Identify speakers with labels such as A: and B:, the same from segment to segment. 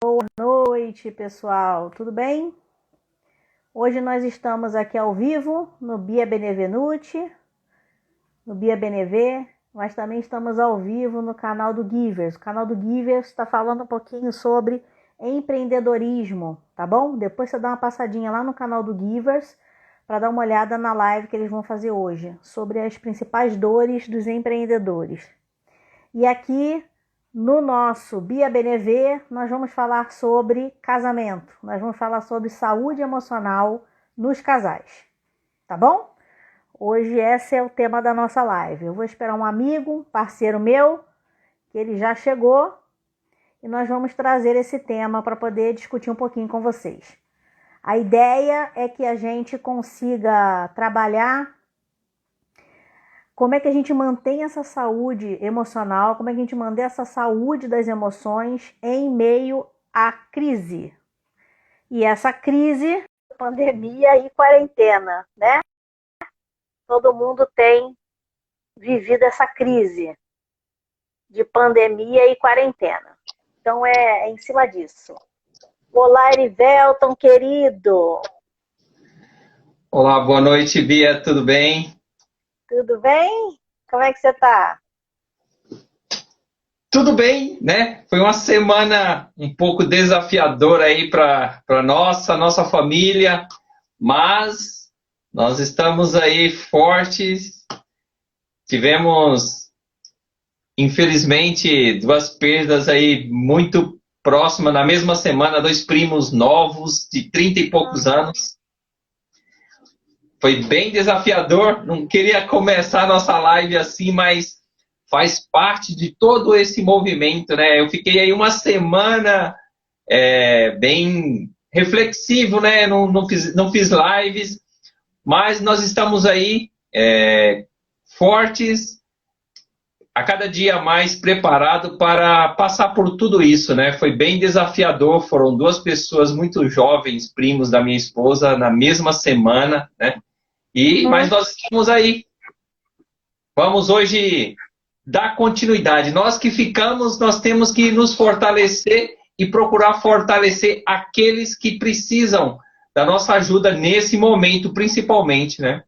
A: Boa noite, pessoal. Tudo bem? Hoje nós estamos aqui ao vivo no Bia Benevenuti, no Bia Benevê, mas também estamos ao vivo no canal do Givers. O canal do Givers está falando um pouquinho sobre empreendedorismo, tá bom? Depois você dá uma passadinha lá no canal do Givers para dar uma olhada na live que eles vão fazer hoje, sobre as principais dores dos empreendedores. E aqui no nosso Bia Benevê, nós vamos falar sobre casamento. Nós vamos falar sobre saúde emocional nos casais. Tá bom? Hoje esse é o tema da nossa live. Eu vou esperar um amigo, um parceiro meu, que ele já chegou, e nós vamos trazer esse tema para poder discutir um pouquinho com vocês. A ideia é que a gente consiga trabalhar como é que a gente mantém essa saúde emocional, como é que a gente mantém essa saúde das emoções em meio à crise. E essa crise, pandemia e quarentena, né? Todo mundo tem vivido essa crise de pandemia e quarentena. Então é em cima disso. Olá, Erivelton, querido.
B: Olá, boa noite, Bia, tudo bem?
A: Tudo bem? Como é que você está?
B: Tudo bem, né? Foi uma semana um pouco desafiadora aí para nossa família, mas nós estamos aí fortes. Tivemos, infelizmente, duas perdas aí muito próximas, na mesma semana, dois primos novos de 30 e poucos anos. Foi bem desafiador, não queria começar a nossa live assim, mas faz parte de todo esse movimento, né? Eu fiquei aí uma semana bem reflexivo, né? Não fiz lives, mas nós estamos aí fortes, a cada dia mais preparado para passar por tudo isso, né? Foi bem desafiador, foram duas pessoas muito jovens, primos da minha esposa, na mesma semana, né? Mas nós estamos aí. Vamos hoje dar continuidade. Nós que ficamos, nós temos que nos fortalecer e procurar fortalecer aqueles que precisam da nossa ajuda nesse momento, principalmente, né?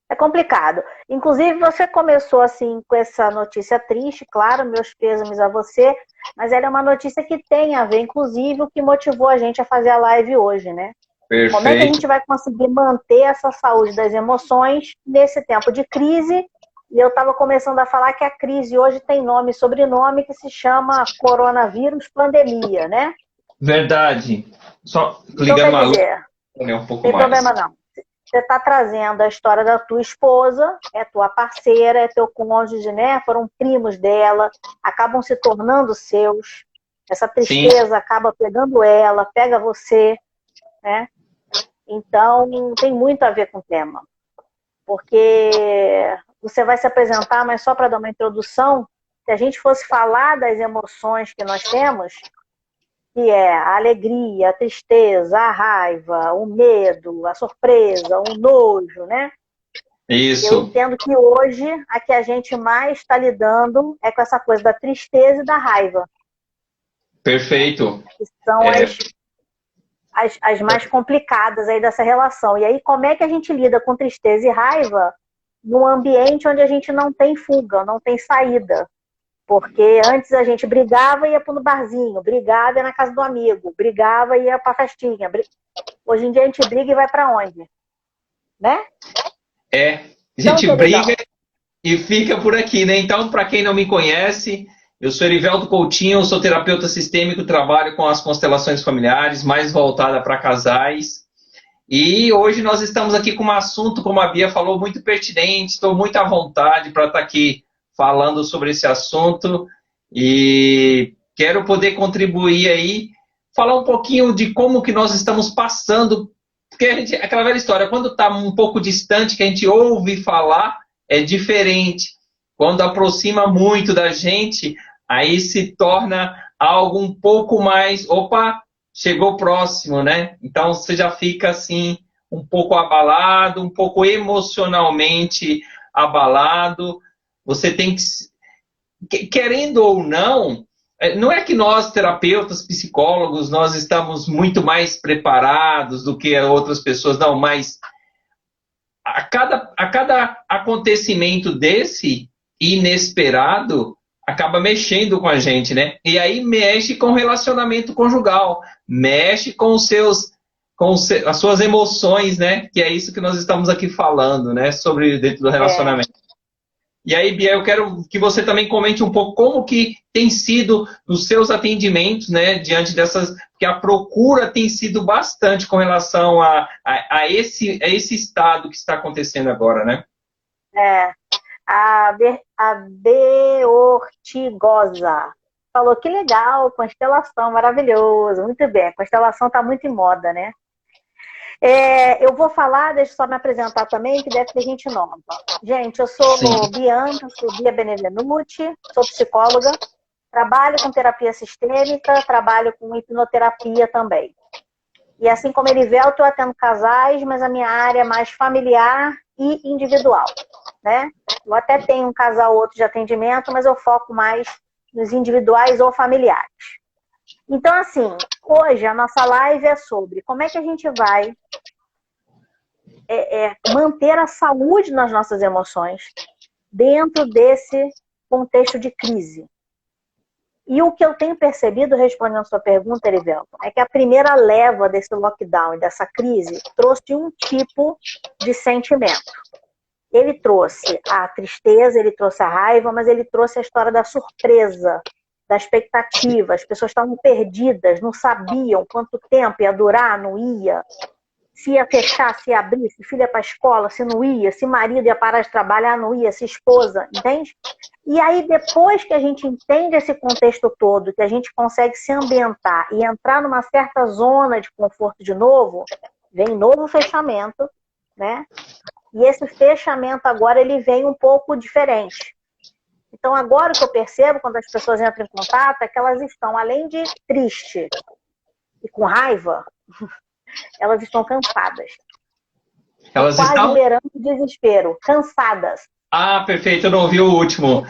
A: É complicado. Inclusive, você começou assim com essa notícia triste, claro, meus pêsames a você, mas ela é uma notícia que tem a ver, inclusive, o que motivou a gente a fazer a live hoje, né?
B: Perfeito.
A: Como é que a gente vai conseguir manter essa saúde das emoções nesse tempo de crise? E eu estava começando a falar que a crise hoje tem nome e sobrenome que se chama coronavírus pandemia, né?
B: Verdade. Só
A: Então,
B: ligando
A: quer dizer,
B: um pouco
A: tem
B: mais.
A: problema não. Você está trazendo a história da tua esposa, é tua parceira, é teu cônjuge, né? Foram primos dela, acabam se tornando seus. Essa tristeza
B: Sim.
A: acaba pegando ela, pega você, né? Então, tem muito a ver com o tema. Porque você vai se apresentar, mas só para dar uma introdução, se a gente fosse falar das emoções que nós temos, que é a alegria, a tristeza, a raiva, o medo, a surpresa, o nojo, né?
B: Isso.
A: Eu entendo que hoje a que a gente mais está lidando é com essa coisa da tristeza e da raiva.
B: Perfeito.
A: Que são as mais complicadas aí dessa relação. E aí, como é que a gente lida com tristeza e raiva num ambiente onde a gente não tem fuga, não tem saída? Porque antes a gente brigava e ia para o barzinho, brigava e ia na casa do amigo, brigava e ia para a festinha. Hoje em dia a gente briga e vai para onde? Né?
B: A gente briga e fica por aqui, né? Então, para quem não me conhece, eu sou Erivelton Coutinho, eu sou terapeuta sistêmico, trabalho com as constelações familiares, mais voltada para casais. E hoje nós estamos aqui com um assunto, como a Bia falou, muito pertinente, estou muito à vontade para estar aqui falando sobre esse assunto e quero poder contribuir aí, falar um pouquinho de como que nós estamos passando, porque aquela velha história, quando está um pouco distante, que a gente ouve falar, é diferente. Quando aproxima muito da gente, aí se torna algo um pouco mais, opa, chegou próximo, né? Então você já fica assim, um pouco abalado, um pouco emocionalmente abalado. Você tem que, querendo ou não, Não é que nós, terapeutas, psicólogos, nós estamos muito mais preparados do que outras pessoas, não, mas a cada acontecimento desse inesperado acaba mexendo com a gente, né? E aí mexe com o relacionamento conjugal, mexe com as suas emoções, né? Que é isso que nós estamos aqui falando, né? Sobre dentro do relacionamento. E aí, Bia, eu quero que você também comente um pouco como que tem sido os seus atendimentos, né, diante dessas... Porque a procura tem sido bastante com relação a esse estado que está acontecendo agora, né?
A: A Beortigosa falou que legal, constelação, maravilhoso, muito bem. A constelação está muito em moda, né? Eu vou falar, deixa eu só me apresentar também, que deve ter gente nova. Gente, eu sou Bianca, sou Bia Benevenuti, sou psicóloga, trabalho com terapia sistêmica, trabalho com hipnoterapia também. E assim como Erivelto, eu atendo casais, mas a minha área é mais familiar e individual, né? Eu até tenho um casal ou outro de atendimento, mas eu foco mais nos individuais ou familiares. Então, assim, hoje a nossa live é sobre como é que a gente vai manter a saúde nas nossas emoções dentro desse contexto de crise. E o que eu tenho percebido, respondendo a sua pergunta, Erivelton, é que a primeira leva desse lockdown e dessa crise trouxe um tipo de sentimento. Ele trouxe a tristeza, ele trouxe a raiva, mas ele trouxe a história da surpresa, da expectativa. As pessoas estavam perdidas, não sabiam quanto tempo ia durar, não ia. Se ia fechar, se ia abrir, se filha para a escola, se não ia, se marido ia parar de trabalhar, não ia, se esposa, entende? E aí, depois que a gente entende esse contexto todo, que a gente consegue se ambientar e entrar numa certa zona de conforto de novo, vem novo fechamento, né? E esse fechamento agora, ele vem um pouco diferente. Então, agora o que eu percebo, quando as pessoas entram em contato, é que elas estão, além de triste e com raiva, elas estão cansadas.
B: Elas
A: quase
B: estão
A: beirando o desespero. Cansadas.
B: Ah, perfeito, eu não ouvi o último.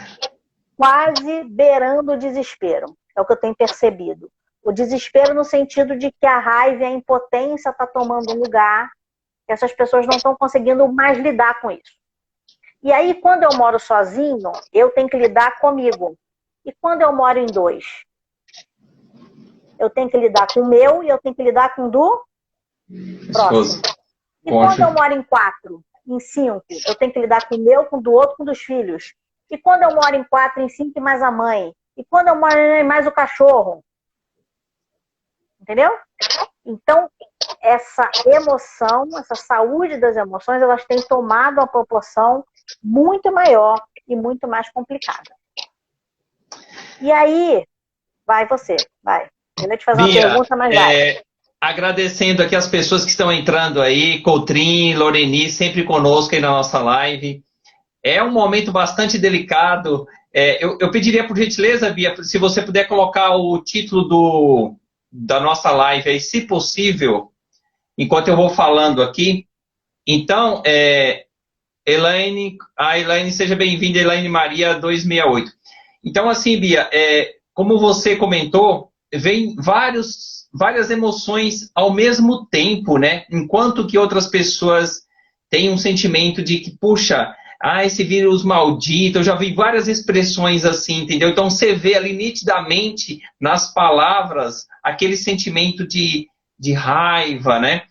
A: Quase beirando o desespero. É o que eu tenho percebido. O desespero no sentido de que a raiva e a impotência está tomando lugar, que essas pessoas não estão conseguindo mais lidar com isso. E aí, quando eu moro sozinho, eu tenho que lidar comigo. E quando eu moro em dois? Eu tenho que lidar com o meu e eu tenho que lidar com o do próximo. E quando eu moro em 4, em 5, eu tenho que lidar com o meu, com o do outro, com dos filhos. E quando eu moro em 4, em 5 e mais a mãe. E quando eu moro em mais o cachorro. Entendeu? Então, essa emoção, essa saúde das emoções, elas têm tomado uma proporção muito maior e muito mais complicada. E aí, vai você, vai. Eu vou te fazer uma pergunta, mas vai.
B: Agradecendo aqui as pessoas que estão entrando aí, Coutrin, Loreni, sempre conosco aí na nossa live. É um momento bastante delicado. Eu pediria, por gentileza, Bia, se você puder colocar o título da nossa live aí, se possível, enquanto eu vou falando aqui. Então, Elaine, seja bem-vinda, Elaine Maria 268. Então, assim, Bia, como você comentou, vem várias emoções ao mesmo tempo, né? Enquanto que outras pessoas têm um sentimento de que, puxa, esse vírus maldito, eu já vi várias expressões assim, entendeu? Então você vê ali nitidamente nas palavras aquele sentimento de raiva, né?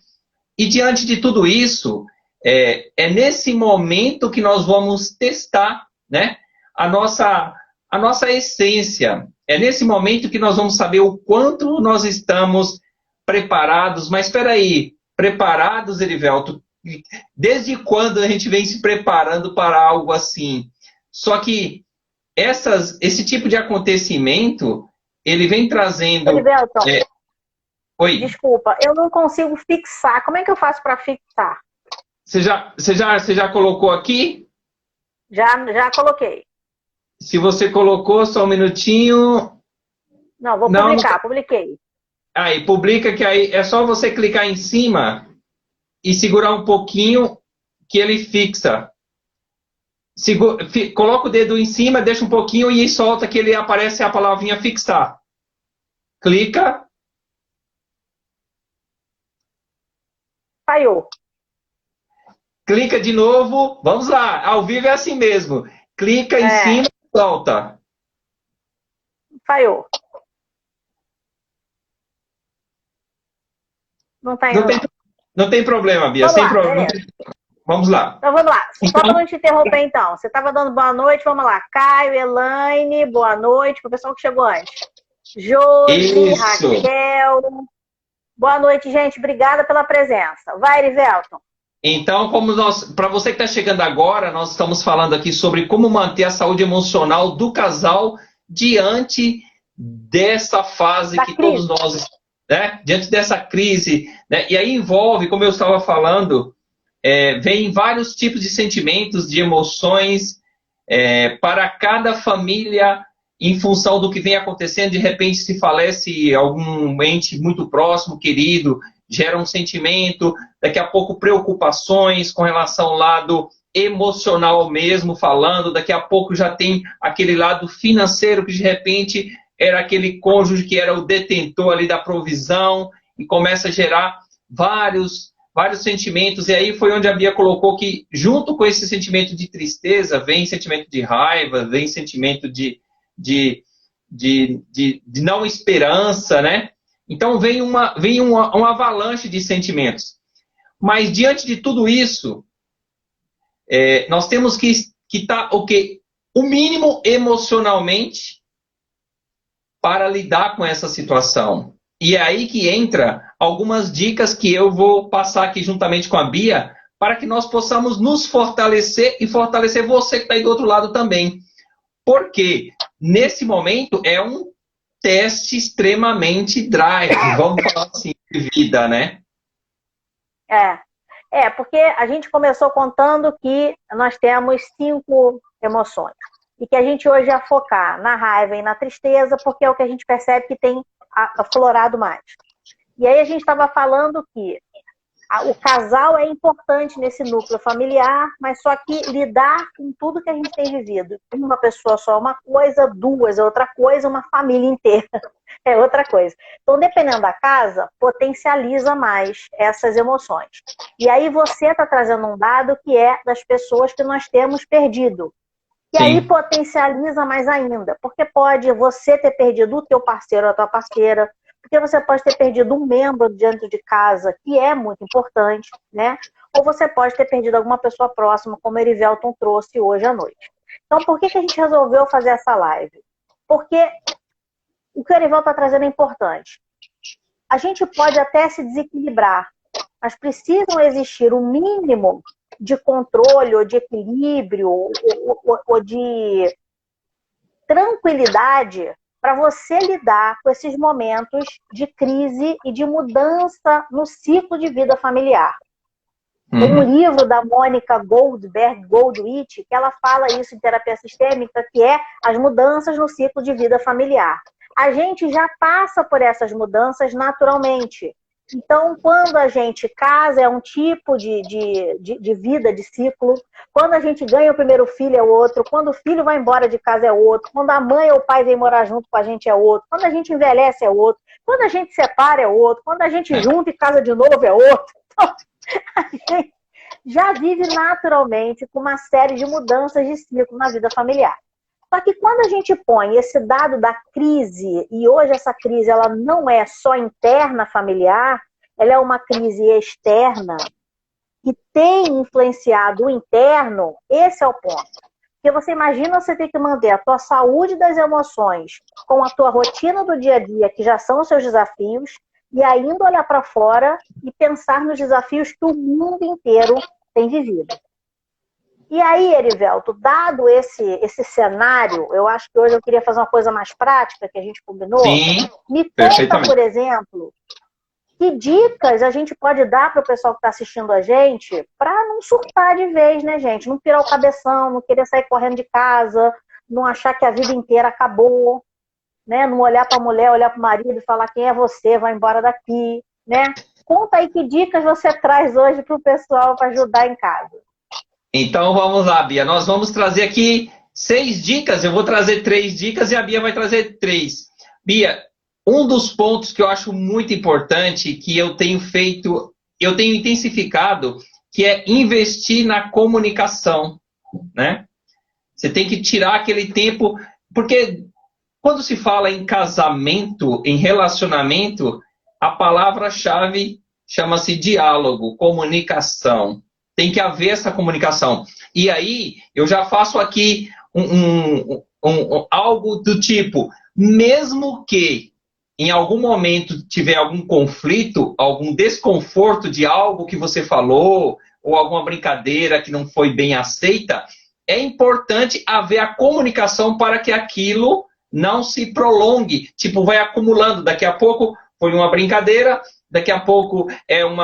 B: E diante de tudo isso, é nesse momento que nós vamos testar, né? A nossa essência. É nesse momento que nós vamos saber o quanto nós estamos preparados. Mas espera aí, preparados, Erivelto? Desde quando a gente vem se preparando para algo assim? Só que esse tipo de acontecimento, ele vem trazendo...
A: Erivelto,
B: oi.
A: Desculpa, eu não consigo fixar. Como é que eu faço para fixar?
B: Você já colocou aqui?
A: Já coloquei.
B: Se você colocou, só um minutinho.
A: Não, vou publicar, publiquei.
B: Aí, publica, que aí é só você clicar em cima e segurar um pouquinho que ele fixa. Coloca o dedo em cima, deixa um pouquinho e solta que ele aparece a palavrinha fixar. Clica.
A: Falhou.
B: Clica de novo. Vamos lá. Ao vivo é assim mesmo. Clica em cima e solta.
A: Falhou. Não tá indo,
B: não tem problema, Bia.
A: Vamos
B: Sem
A: lá,
B: problema. Vamos lá.
A: Então vamos lá. Só para não te interromper, então. Você estava dando boa noite, vamos lá. Caio, Elaine, boa noite para o pessoal que chegou antes. Josi, Raquel. Boa noite, gente. Obrigada pela presença. Vai, Erivelton.
B: Então, para você que está chegando agora, nós estamos falando aqui sobre como manter a saúde emocional do casal diante dessa fase que todos nós, né? Diante dessa crise, né? E aí envolve, como eu estava falando, vem vários tipos de sentimentos, de emoções para cada família em função do que vem acontecendo. De repente se falece algum ente muito próximo, querido, gera um sentimento, daqui a pouco preocupações com relação ao lado emocional mesmo falando, daqui a pouco já tem aquele lado financeiro que de repente era aquele cônjuge que era o detentor ali da provisão e começa a gerar vários sentimentos, e aí foi onde a Bia colocou que junto com esse sentimento de tristeza vem sentimento de raiva, vem sentimento de não esperança, né? Então vem uma avalanche de sentimentos. Mas diante de tudo isso, nós temos que estar o mínimo emocionalmente para lidar com essa situação. E é aí que entra algumas dicas que eu vou passar aqui juntamente com a Bia, para que nós possamos nos fortalecer e fortalecer você que está aí do outro lado também. Porque nesse momento é um teste extremamente drive, vamos falar assim, de vida, né?
A: Porque a gente começou contando que nós temos 5 emoções. E que a gente hoje ia focar na raiva e na tristeza, porque é o que a gente percebe que tem aflorado mais. E aí a gente estava falando que o casal é importante nesse núcleo familiar, mas só que lidar com tudo que a gente tem vivido. Uma pessoa só é uma coisa, 2 é outra coisa, uma família inteira é outra coisa. Então, dependendo da casa, potencializa mais essas emoções. E aí você está trazendo um dado que é das pessoas que nós temos perdido. E
B: Sim.
A: aí potencializa mais ainda, porque pode você ter perdido o teu parceiro ou a tua parceira, porque você pode ter perdido um membro dentro de casa, que é muito importante, né? Ou você pode ter perdido alguma pessoa próxima, como o Erivelton trouxe hoje à noite. Então, por que a gente resolveu fazer essa live? Porque o que o Erivelton está trazendo é importante. A gente pode até se desequilibrar, mas precisam existir um mínimo de controle, ou de equilíbrio, ou de tranquilidade para você lidar com esses momentos de crise e de mudança no ciclo de vida familiar. Tem um livro da Mônica Goldwitch, que ela fala isso em terapia sistêmica, que é as mudanças no ciclo de vida familiar. A gente já passa por essas mudanças naturalmente. Então, quando a gente casa, é um tipo de vida, de ciclo. Quando a gente ganha o primeiro filho, é outro. Quando o filho vai embora de casa, é outro. Quando a mãe ou o pai vem morar junto com a gente, é outro. Quando a gente envelhece, é outro. Quando a gente separa, é outro. Quando a gente junta e casa de novo, é outro. Então, a gente já vive naturalmente com uma série de mudanças de ciclo na vida familiar. Só que quando a gente põe esse dado da crise, e hoje essa crise ela não é só interna familiar, ela é uma crise externa que tem influenciado o interno, esse é o ponto. Porque você imagina você ter que manter a tua saúde das emoções com a tua rotina do dia a dia, que já são os seus desafios, e ainda olhar para fora e pensar nos desafios que o mundo inteiro tem vivido. E aí, Erivelton, dado esse cenário, eu acho que hoje eu queria fazer uma coisa mais prática, que a gente combinou.
B: Sim,
A: me conta, por exemplo, que dicas a gente pode dar para o pessoal que está assistindo a gente para não surtar de vez, né, gente? Não pirar o cabeção, não querer sair correndo de casa, não achar que a vida inteira acabou, né? Não olhar para a mulher, olhar para o marido e falar quem é você, vai embora daqui, né? Conta aí que dicas você traz hoje para o pessoal para ajudar em casa.
B: Então vamos lá, Bia. Nós vamos trazer aqui 6 dicas. Eu vou trazer 3 dicas e a Bia vai trazer 3. Bia, um dos pontos que eu acho muito importante, que eu tenho feito, eu tenho intensificado, que é investir na comunicação, né? Você tem que tirar aquele tempo, porque quando se fala em casamento, em relacionamento, a palavra-chave chama-se diálogo, comunicação. Tem que haver essa comunicação. E aí, eu já faço aqui algo do tipo, mesmo que em algum momento tiver algum conflito, algum desconforto de algo que você falou, ou alguma brincadeira que não foi bem aceita, é importante haver a comunicação para que aquilo não se prolongue. Tipo, vai acumulando. Daqui a pouco foi uma brincadeira, daqui a pouco é um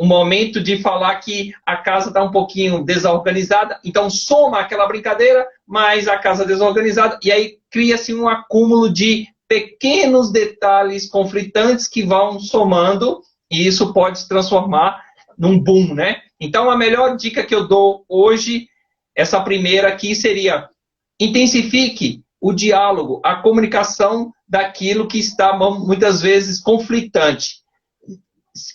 B: momento de falar que a casa está um pouquinho desorganizada. Então, soma aquela brincadeira, mais a casa desorganizada, e aí cria-se um acúmulo de pequenos detalhes conflitantes que vão somando, e isso pode se transformar num boom, né? Então, a melhor dica que eu dou hoje, essa primeira aqui, seria intensifique o diálogo, a comunicação daquilo que está muitas vezes conflitante.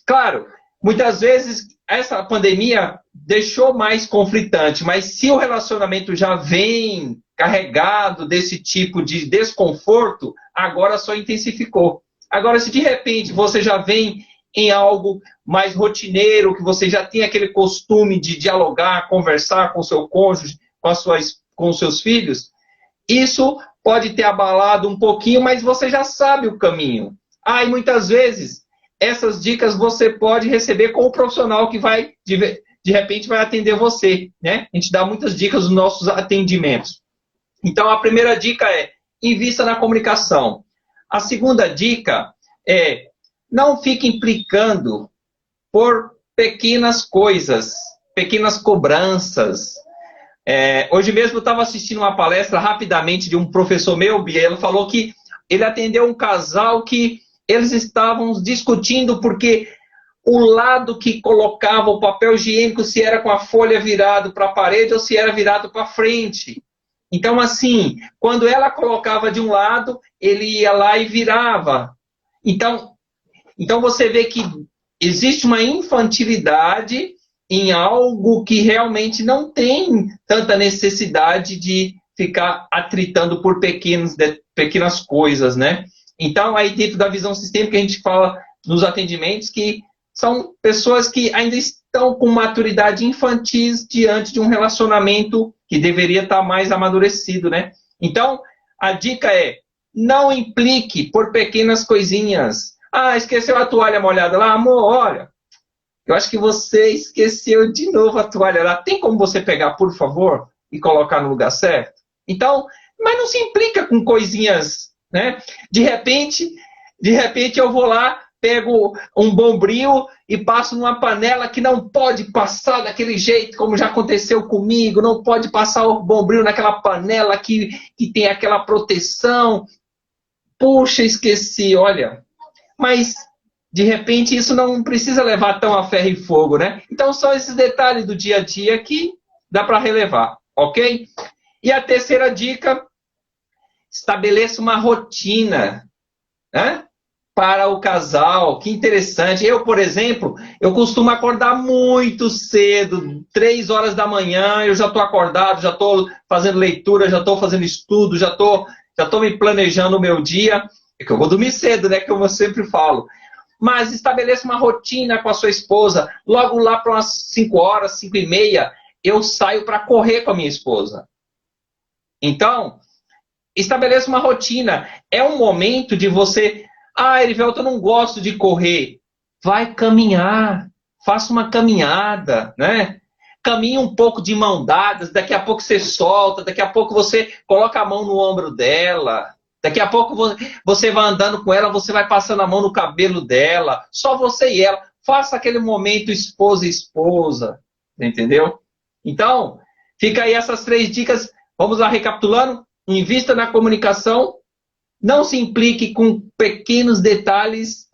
B: Claro, muitas vezes essa pandemia deixou mais conflitante, mas se o relacionamento já vem carregado desse tipo de desconforto, agora só intensificou. Agora, se de repente você já vem em algo mais rotineiro, que você já tem aquele costume de dialogar, conversar com o seu cônjuge, com os seus filhos, isso pode ter abalado um pouquinho, mas você já sabe o caminho. E muitas vezes, essas dicas você pode receber com o profissional que vai, de repente, vai atender você, né? A gente dá muitas dicas nos nossos atendimentos. Então, a primeira dica é, invista na comunicação. A segunda dica é, não fique implicando por pequenas coisas, pequenas cobranças. Hoje mesmo eu estava assistindo uma palestra rapidamente de um professor meu, Bia, ele falou que ele atendeu um casal que eles estavam discutindo porque o lado que colocava o papel higiênico, se era com a folha virado para a parede ou se era virado para frente. Então, assim, quando ela colocava de um lado, ele ia lá e virava. Então você vê que existe uma infantilidade em algo que realmente não tem tanta necessidade de ficar atritando por pequenas coisas, né? Então, aí dentro da visão sistêmica, a gente fala nos atendimentos que são pessoas que ainda estão com maturidade infantis diante de um relacionamento que deveria estar mais amadurecido, né? Então, a dica é, não implique por pequenas coisinhas. Esqueceu a toalha molhada lá? Amor, olha, eu acho que você esqueceu de novo a toalha lá. Tem como você pegar, por favor, e colocar no lugar certo? Então, mas não se implica com coisinhas, né? De repente eu vou lá, pego um bombril e passo numa panela que não pode passar daquele jeito, como já aconteceu comigo. Não pode passar o bombril naquela panela que tem aquela proteção. Puxa, esqueci, olha. Mas, de repente, isso não precisa levar tão a ferro e fogo, né? Então, são esses detalhes do dia a dia que dá para relevar, ok? E a terceira dica, estabeleça uma rotina, né? Para o casal. Que interessante. Eu, por exemplo, eu costumo acordar muito cedo, 3 horas da manhã, eu já estou acordado, já estou fazendo leitura, já estou fazendo estudo, já estou me planejando o meu dia. É que eu vou dormir cedo, né? Que eu sempre falo. Mas estabeleça uma rotina com a sua esposa. Logo lá para umas 5 horas, 5 e meia, eu saio para correr com a minha esposa. Então, estabeleça uma rotina. É um momento de você... Erivelto, eu não gosto de correr. Vai caminhar. Faça uma caminhada, né? Caminhe um pouco de mão dadas. Daqui a pouco você solta. Daqui a pouco você coloca a mão no ombro dela. Daqui a pouco você vai andando com ela, você vai passando a mão no cabelo dela, só você e ela. Faça aquele momento esposa e esposa, entendeu? Então, fica aí essas 3 dicas. Vamos lá recapitulando. Invista na comunicação, não se implique com pequenos detalhes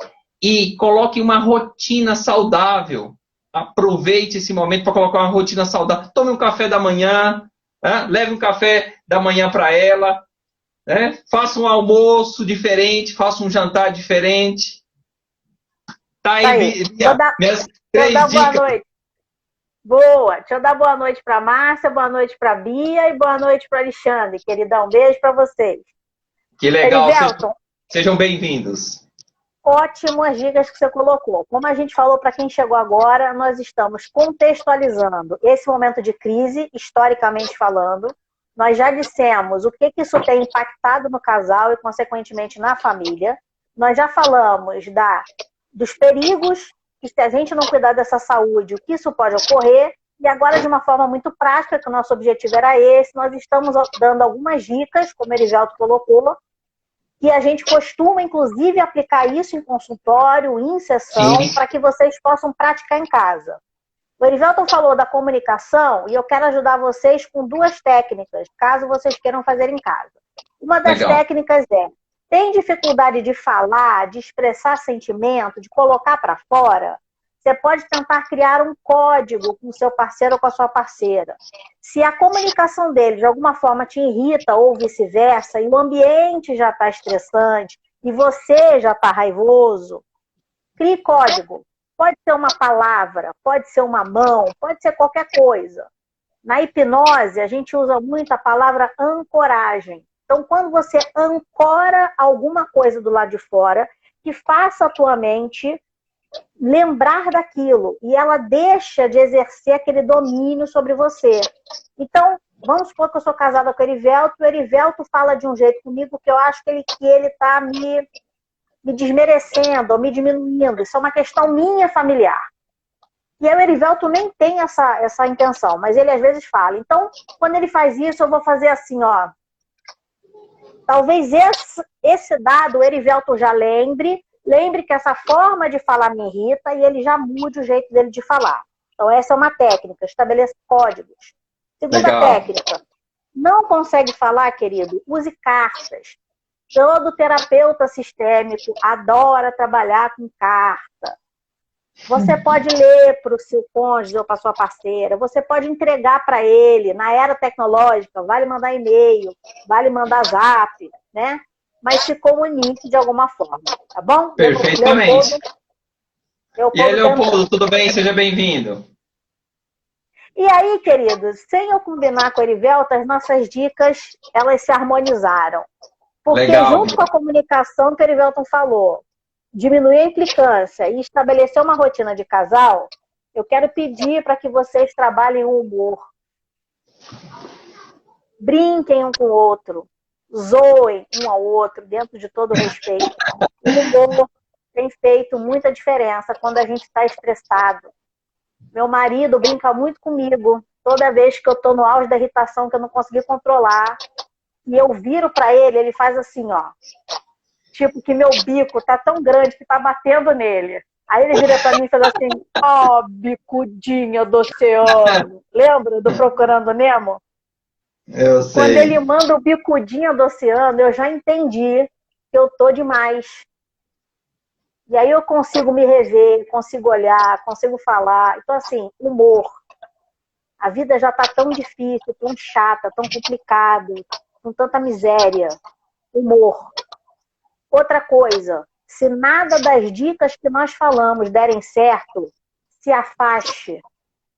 B: e coloque uma rotina saudável. aproveite esse momento para colocar uma rotina saudável. Tome um café da manhã, né? Leve um café da manhã para ela, né? Faça um almoço diferente, faça um jantar diferente. Tá aí, minhas três
A: boa
B: dicas.
A: noite. Boa. Deixa eu dar boa noite para Márcia, boa noite para Bia e boa noite para Alexandre. Queridão, beijo para vocês.
B: Que legal.
A: Erivelton,
B: sejam bem-vindos.
A: Ótimas dicas que você colocou. Como a gente falou para quem chegou agora, nós estamos contextualizando esse momento de crise, historicamente falando. Nós já dissemos o que isso tem impactado no casal e, consequentemente, na família. Nós já falamos dos perigos, que se a gente não cuidar dessa saúde, o que isso pode ocorrer. E agora, de uma forma muito prática, que o nosso objetivo era esse, nós estamos dando algumas dicas, como o Erivelto colocou, que a gente costuma, inclusive, aplicar isso em consultório, em sessão, para que vocês possam praticar em casa. O Erivelton falou da comunicação e eu quero ajudar vocês com 2 técnicas, caso vocês queiram fazer em casa. Uma das técnicas tem dificuldade de falar, de expressar sentimento, de colocar para fora? Você pode tentar criar um código com o seu parceiro ou com a sua parceira. Se a comunicação dele, de alguma forma, te irrita ou vice-versa, e o ambiente já está estressante, e você já está raivoso, crie código. Pode ser uma palavra, pode ser uma mão, pode ser qualquer coisa. Na hipnose, a gente usa muito a palavra ancoragem. Então, quando você ancora alguma coisa do lado de fora, que faça a tua mente lembrar daquilo, e ela deixa de exercer aquele domínio sobre você. Então, vamos supor que eu sou casada com o Erivelto fala de um jeito comigo que eu acho que ele está me desmerecendo ou me diminuindo. Isso é uma questão minha familiar. E aí o Erivelto nem tem essa intenção, mas ele às vezes fala. Então, quando ele faz isso, eu vou fazer assim, ó. Talvez esse dado o Erivelto já lembre que essa forma de falar me irrita e ele já mude o jeito dele de falar. Então, essa é uma técnica, estabeleça códigos. Segunda técnica, não consegue falar, querido? Use cartas. Todo terapeuta sistêmico adora trabalhar com carta. Você pode ler para o seu cônjuge ou para a sua parceira, você pode entregar para ele, na era tecnológica, vale mandar e-mail, vale mandar zap, né? Mas se comunique de alguma forma, tá bom?
B: Perfeitamente. E aí, Leopoldo, tudo bem? Seja bem-vindo.
A: E aí, queridos, sem eu combinar com o Erivelto, as nossas dicas, elas se harmonizaram. Porque junto com a comunicação que o Erivelton falou, diminuir a implicância e estabelecer uma rotina de casal, eu quero pedir para que vocês trabalhem o humor. Brinquem um com o outro. Zoem um ao outro, dentro de todo o respeito. O humor tem feito muita diferença quando a gente está estressado. Meu marido brinca muito comigo. Toda vez que eu estou no auge da irritação, que eu não consegui controlar, e eu viro para ele, ele faz assim, ó. Tipo que meu bico tá tão grande que tá batendo nele. Aí ele vira para mim e faz assim, ó, bicudinha do oceano. Lembra do Procurando Nemo?
B: Eu sei.
A: Quando ele manda o bicudinho do oceano, eu já entendi que eu tô demais. E aí eu consigo me rever, consigo olhar, consigo falar. Então, assim, humor. A vida já tá tão difícil, tão chata, tão complicada, com tanta miséria. Humor. Outra coisa, se nada das dicas que nós falamos derem certo, se afaste.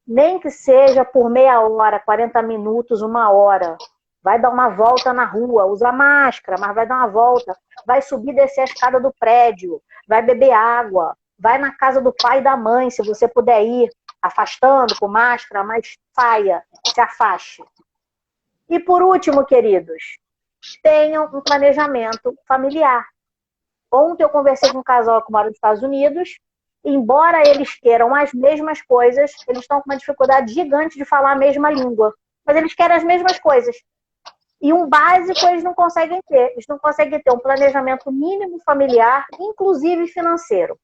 A: Nem que seja por meia hora, 40 minutos, 1 hora. Vai dar uma volta na rua, usa máscara, mas vai dar uma volta. Vai subir e descer a escada do prédio, vai beber água, vai na casa do pai e da mãe, se você puder ir, afastando com máscara, mas saia, se afaste. E por último, queridos, tenham um planejamento familiar. Ontem eu conversei com um casal que mora nos Estados Unidos. Embora eles queiram as mesmas coisas, eles estão com uma dificuldade gigante de falar a mesma língua. Mas eles querem as mesmas coisas. E um básico eles não conseguem ter. Eles não conseguem ter um planejamento mínimo familiar, inclusive financeiro.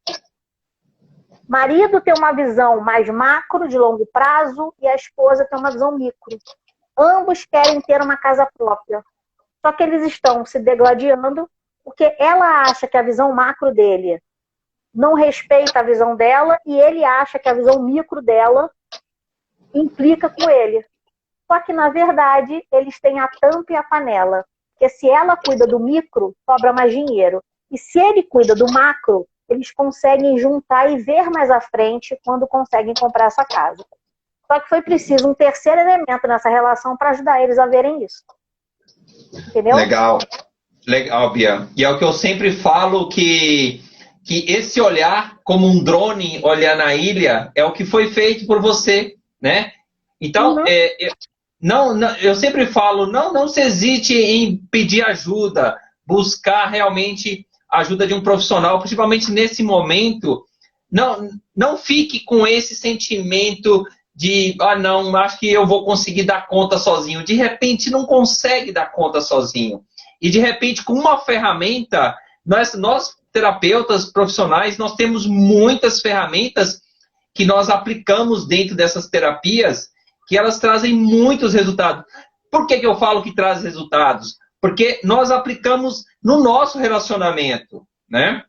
A: Marido tem uma visão mais macro, de longo prazo, e a esposa tem uma visão micro. Ambos querem ter uma casa própria. Só que eles estão se degladiando porque ela acha que a visão macro dele não respeita a visão dela e ele acha que a visão micro dela implica com ele. Só que, na verdade, eles têm a tampa e a panela. Porque se ela cuida do micro, sobra mais dinheiro. E se ele cuida do macro, eles conseguem juntar e ver mais à frente quando conseguem comprar essa casa. Só que foi preciso um terceiro elemento nessa relação para ajudar eles a verem isso. Entendeu?
B: Legal. Legal, Bia. E é o que eu sempre falo que esse olhar como um drone olhando a ilha é o que foi feito por você, né? Então, eu sempre falo, não se hesite em pedir ajuda, buscar realmente a ajuda de um profissional, principalmente nesse momento. Não fique com esse sentimento de, não, acho que eu vou conseguir dar conta sozinho. De repente, não consegue dar conta sozinho. E, de repente, com uma ferramenta, nós terapeutas profissionais, nós temos muitas ferramentas que nós aplicamos dentro dessas terapias que elas trazem muitos resultados. Por que eu falo que traz resultados? Porque nós aplicamos no nosso relacionamento, né?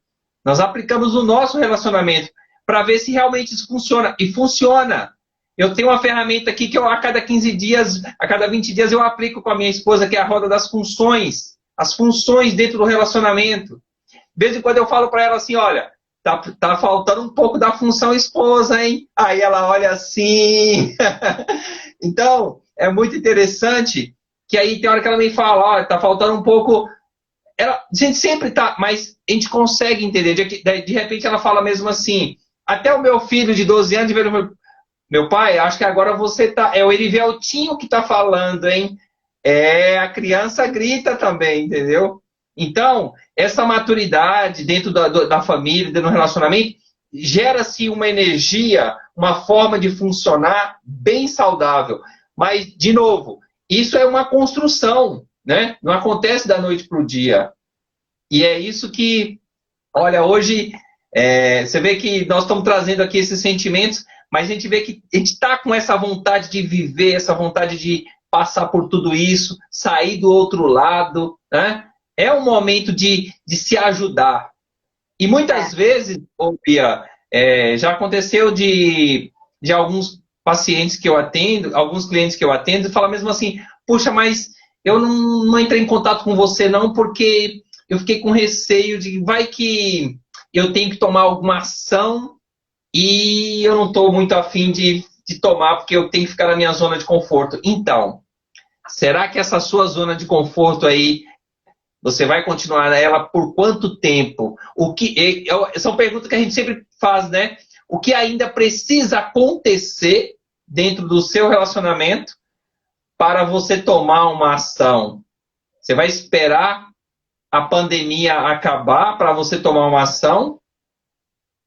B: Nós aplicamos no nosso relacionamento para ver se realmente isso funciona. E funciona. Eu tenho uma ferramenta aqui que eu, a cada 15 dias, a cada 20 dias, eu aplico com a minha esposa, que é a roda das funções. As funções dentro do relacionamento. De vez em quando eu falo para ela assim, olha, tá faltando um pouco da função esposa, hein? Aí ela olha assim. Então, é muito interessante que aí tem hora que ela me fala, olha, tá faltando um pouco. A gente sempre tá, mas a gente consegue entender. De repente ela fala mesmo assim, até o meu filho de 12 anos, meu pai, acho que agora você tá. É o Eriveltinho que tá falando, hein? A criança grita também, entendeu? Então, essa maturidade dentro da família, dentro do relacionamento, gera-se uma energia, uma forma de funcionar bem saudável. Mas, de novo, isso é uma construção, né? Não acontece da noite para o dia. E é isso que, olha, hoje, você vê que nós estamos trazendo aqui esses sentimentos, mas a gente vê que a gente está com essa vontade de viver, essa vontade de passar por tudo isso, sair do outro lado, né? É um momento de se ajudar. E muitas vezes, Bia, já aconteceu de alguns pacientes que eu atendo, alguns clientes que eu atendo, falam mesmo assim, puxa, mas eu não entrei em contato com você não, porque eu fiquei com receio de, vai que eu tenho que tomar alguma ação e eu não estou muito afim de tomar, porque eu tenho que ficar na minha zona de conforto. Então, será que essa sua zona de conforto aí, você vai continuar nela por quanto tempo? São perguntas que a gente sempre faz, né? O que ainda precisa acontecer dentro do seu relacionamento para você tomar uma ação? Você vai esperar a pandemia acabar para você tomar uma ação?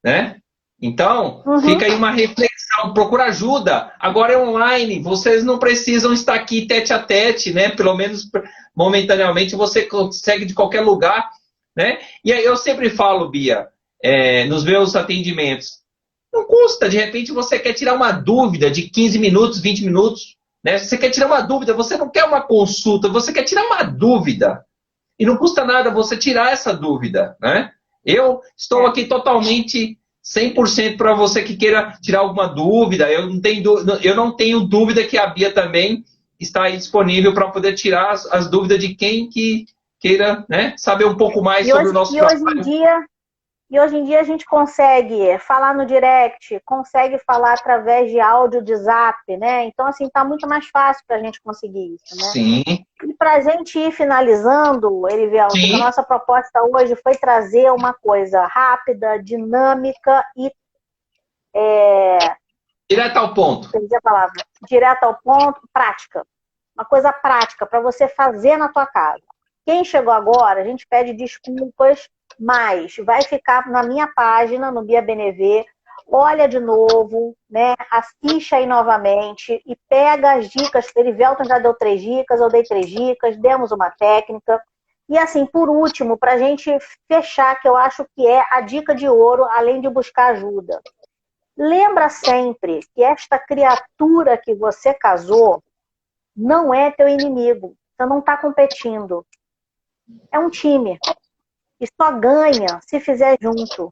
B: Né? Então, fica aí uma reflexão, procura ajuda. Agora é online, vocês não precisam estar aqui tete a tete, né? Pelo menos momentaneamente você consegue de qualquer lugar, né? E aí eu sempre falo, Bia, nos meus atendimentos, não custa, de repente você quer tirar uma dúvida de 15 minutos, 20 minutos, né? Você quer tirar uma dúvida, você não quer uma consulta, você quer tirar uma dúvida. E não custa nada você tirar essa dúvida, né? Eu estou aqui totalmente 100% para você que queira tirar alguma dúvida. Eu não tenho dúvida que a Bia também está aí disponível para poder tirar as dúvidas de quem que queira, né, saber um pouco mais sobre o nosso trabalho.
A: Hoje em dia a gente consegue falar no direct, consegue falar através de áudio de zap, né? Então, assim, tá muito mais fácil para a gente conseguir isso, né?
B: Sim.
A: E para a gente ir finalizando, Erivelto, a nossa proposta hoje foi trazer uma coisa rápida, dinâmica e...
B: direto ao ponto.
A: Quer dizer a palavra? Direto ao ponto, prática. Uma coisa prática para você fazer na tua casa. Quem chegou agora, a gente pede desculpas, mas vai ficar na minha página, no Bia BNV, olha de novo, né? Assiste aí novamente e pega as dicas. Erivelton já deu 3 dicas, eu dei 3 dicas, demos uma técnica. E assim, por último, para a gente fechar, que eu acho que é a dica de ouro, além de buscar ajuda. Lembra sempre que esta criatura que você casou não é teu inimigo. Você não está competindo. É um time. E só ganha se fizer junto.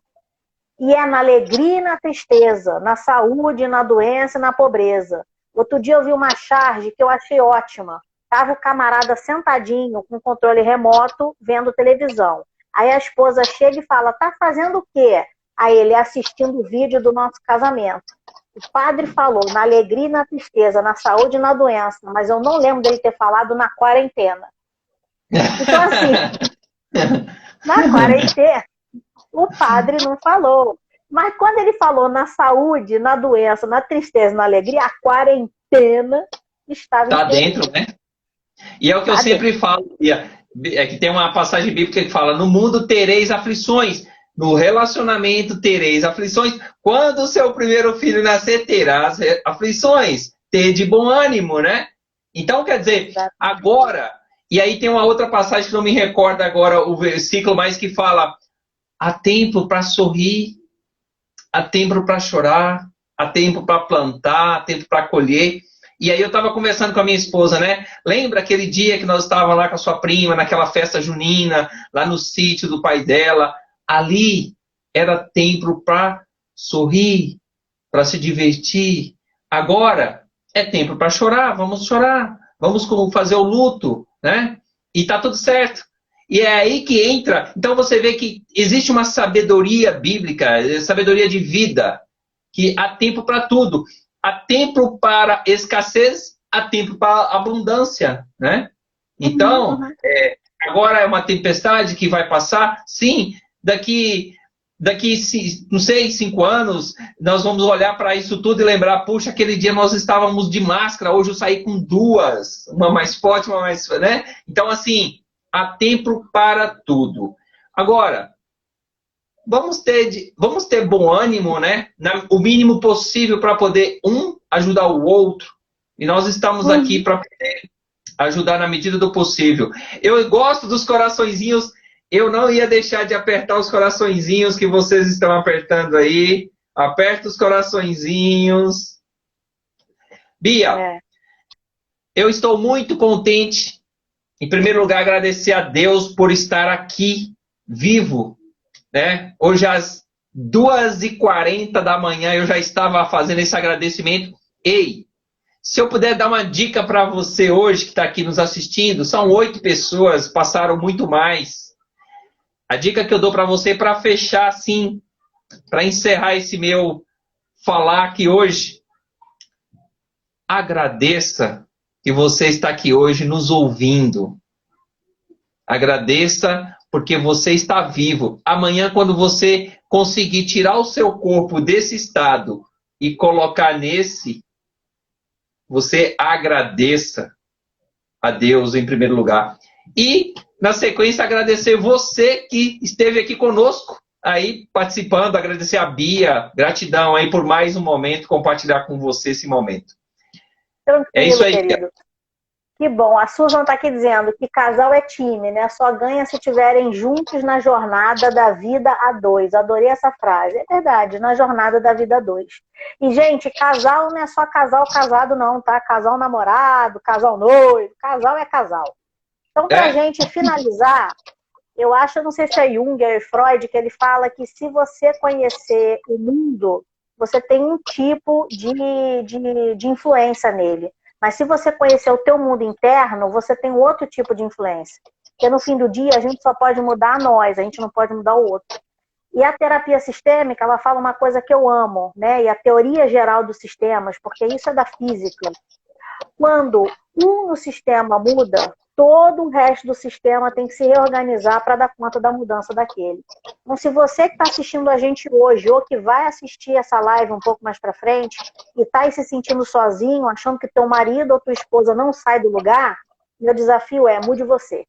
A: E é na alegria e na tristeza, na saúde, na doença e na pobreza. Outro dia eu vi uma charge que eu achei ótima. Tava o camarada sentadinho com controle remoto, vendo televisão. Aí a esposa chega e fala, tá fazendo o quê? Aí ele assistindo o vídeo do nosso casamento. O padre falou na alegria e na tristeza, na saúde e na doença, mas eu não lembro dele ter falado na quarentena. Então, assim, na quarentena, o padre não falou. Mas quando ele falou na saúde, na doença, na tristeza, na alegria, a quarentena estava
B: Tá
A: inserida.
B: dentro, né? E é o que eu sempre falo, Bia, é que tem uma passagem bíblica que fala, no mundo tereis aflições, no relacionamento tereis aflições, quando o seu primeiro filho nascer, terás aflições, ter de bom ânimo, né? Então, quer dizer, agora, e aí tem uma outra passagem que não me recordo agora o versículo, mas que fala, há tempo para sorrir, há tempo para chorar, há tempo para plantar, há tempo para colher. E aí eu estava conversando com a minha esposa, né? Lembra aquele dia que nós estávamos lá com a sua prima, naquela festa junina, lá no sítio do pai dela? Ali era tempo para sorrir, para se divertir. Agora é tempo para chorar, vamos fazer o luto, né? E tá tudo certo. E é aí que entra. Então você vê que existe uma sabedoria bíblica, sabedoria de vida, que há tempo para tudo. Há tempo para escassez, há tempo para abundância, né? Então, agora é uma tempestade que vai passar, sim, daqui, não sei, 5 anos, nós vamos olhar para isso tudo e lembrar, puxa, aquele dia nós estávamos de máscara, hoje eu saí com 2, uma mais forte, uma mais, né? Então, assim, há tempo para tudo. Agora, vamos ter bom ânimo, né? O mínimo possível para poder ajudar o outro. E nós estamos aqui para poder ajudar na medida do possível. Eu gosto dos coraçõezinhos. Eu não ia deixar de apertar os coraçõezinhos que vocês estão apertando aí. Aperta os coraçõezinhos. Bia, eu estou muito contente. Em primeiro lugar, agradecer a Deus por estar aqui, vivo. Né? Hoje às 2h40 da manhã eu já estava fazendo esse agradecimento. Ei, se eu puder dar uma dica para você hoje que está aqui nos assistindo, são 8 pessoas, passaram muito mais. A dica que eu dou para você para fechar assim, para encerrar esse meu falar aqui hoje, agradeça que você está aqui hoje nos ouvindo. Agradeça porque você está vivo. Amanhã, quando você conseguir tirar o seu corpo desse estado e colocar nesse, você agradeça a Deus em primeiro lugar. E, na sequência, agradecer você que esteve aqui conosco, aí participando, agradecer a Bia, gratidão aí por mais um momento, compartilhar com você esse momento.
A: Tranquilo,
B: é isso aí,
A: querido. Que bom. A Susan está aqui dizendo que casal é time, né? Só ganha se estiverem juntos na jornada da vida a 2. Adorei essa frase. É verdade, na jornada da vida a 2. E, gente, casal não é só casal casado, não, tá? Casal namorado, casal noivo. Casal é casal. Então, para a gente finalizar, eu acho, eu não sei se é Jung ou Freud, que ele fala que se você conhecer o mundo, você tem um tipo de influência nele. Mas se você conhecer o teu mundo interno, você tem outro tipo de influência. Porque no fim do dia, a gente só pode mudar nós, a gente não pode mudar o outro. E a terapia sistêmica, ela fala uma coisa que eu amo, né? E a teoria geral dos sistemas, porque isso é da física. Quando um no sistema muda, todo o resto do sistema tem que se reorganizar para dar conta da mudança daquele. Então, se você que está assistindo a gente hoje, ou que vai assistir essa live um pouco mais para frente, e está se sentindo sozinho, achando que teu marido ou tua esposa não sai do lugar, meu desafio é, mude você.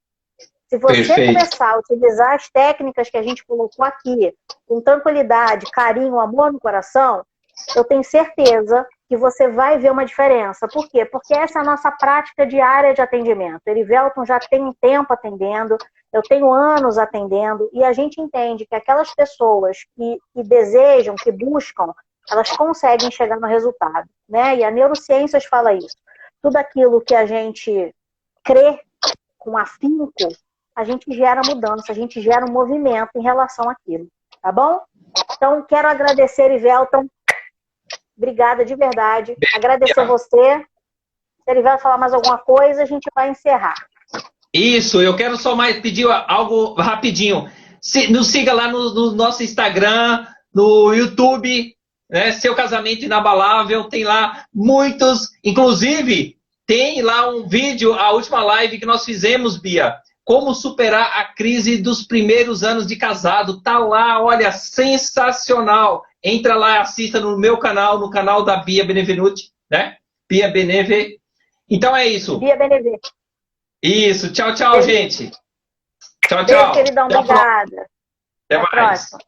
A: Se você começar a utilizar as técnicas que a gente colocou aqui, com tranquilidade, carinho, amor no coração, eu tenho certeza que você vai ver uma diferença. Por quê? Porque essa é a nossa prática diária de atendimento. Erivelton já tem um tempo atendendo, eu tenho anos atendendo, e a gente entende que aquelas pessoas que desejam, que buscam, elas conseguem chegar no resultado, né? E a neurociências fala isso. Tudo aquilo que a gente crê com afinco, a gente gera mudança, a gente gera um movimento em relação àquilo, tá bom? Então, quero agradecer, Erivelton. Obrigada de verdade. Agradecer você. Se ele vai falar mais alguma coisa, a gente vai encerrar.
B: Isso, eu quero só mais pedir algo rapidinho. Nos siga lá no nosso Instagram, no YouTube, né? Seu Casamento Inabalável, tem lá muitos, inclusive tem lá um vídeo, a última live que nós fizemos, Bia, como superar a crise dos primeiros anos de casado, tá lá, olha, sensacional. Entra lá, assista no meu canal, no canal da Bia Benevenuti, né? Bia Beneve. Então é isso.
A: Bia Beneve.
B: Isso, tchau, tchau, gente. Tchau,
A: Beijo,
B: tchau.
A: queridão, obrigada.
B: Até mais.
A: Próxima.